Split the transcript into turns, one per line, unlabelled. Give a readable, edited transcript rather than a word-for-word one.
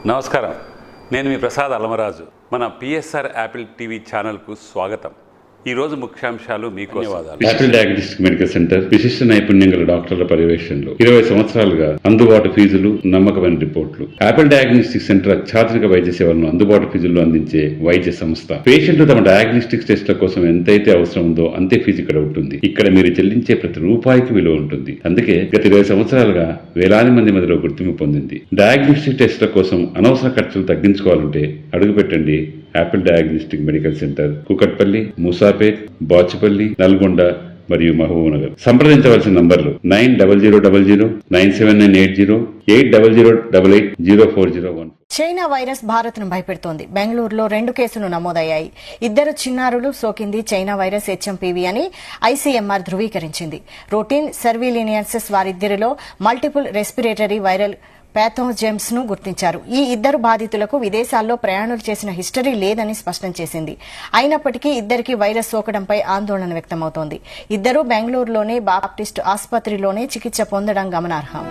నమస్కారం, నేను మీ ప్రసాద్ అలమరాజు. మన పిఎస్ఆర్ యాపిల్ టీవీ ఛానల్కు స్వాగతం. ఈరోజు ముఖ్యాంశాలు మీకు ధన్యవాదాలు.
యాపిల్ డయాగ్నోస్టిక్ మెడికల్ సెంటర్ విశిష్ట నైపుణ్యం గల డాక్టర్ల పర్యవేక్షణలో 20 సంవత్సరాలుగా అందుబాటు ఫీజులు, నమ్మకమైన రిపోర్టులు. యాపిల్ డయాగ్నోస్టిక్ సెంటర్ అత్యాధునిక వైద్య సేవలను అందుబాటు ఫీజుల్లో అందించే వైద్య సంస్థ. పేషెంట్లు తమ డయాగ్నోస్టిక్ టెస్ట్ల కోసం ఎంతైతే అవసరం ఉందో అంతే ఫీజు ఇక్కడ ఉంటుంది. ఇక్కడ మీరు చెల్లించే ప్రతి రూపాయికి విలువ ఉంటుంది. అందుకే గత 20 సంవత్సరాలుగా వేలాది మంది మధ్యలో గుర్తింపు పొందింది. డయాగ్నోస్టిక్ టెస్ట్ల కోసం అనవసర ఖర్చులు తగ్గించుకోవాలంటే అడుగు పెట్టండి Apple diagnostic medical centre, Kukatpally, Moosapet, Bachupally, Nalgonda మరియు మహబూబ్నగర్. సంప్రదించవలసిన నంబర్లు 9000 97980 8008804001.
చైనా వైరస్ భారత్ ను భయపెడుతోంది. బెంగళూరులో 2 కేసులు నమోదయ్యాయి. 2 చిన్నారులు సోకింది చైనా వైరస్ హెచ్ఎంపీవీ అని ఐసీఎంఆర్ ధృవీకరించింది. రొటీన్ సర్వీలియన్సెస్ వారిద్దరిలో మల్టిపుల్ రెస్పిరేటరీ వైరల్ ప్యాథోజెన్స్ ను గుర్తించారు. ఈ 2 బాధితులకు విదేశాల్లో ప్రయాణాలు చేసిన హిస్టరీ లేదని స్పష్టం చేసింది. అయినప్పటికీ 2కి వైరస్ సోకడంపై ఆందోళన వ్యక్తమవుతోంది. 2 బెంగళూరులోని బాప్టిస్ట్ ఆసుపత్రిలోనే చికిత్స పొందడం గమనార్హం.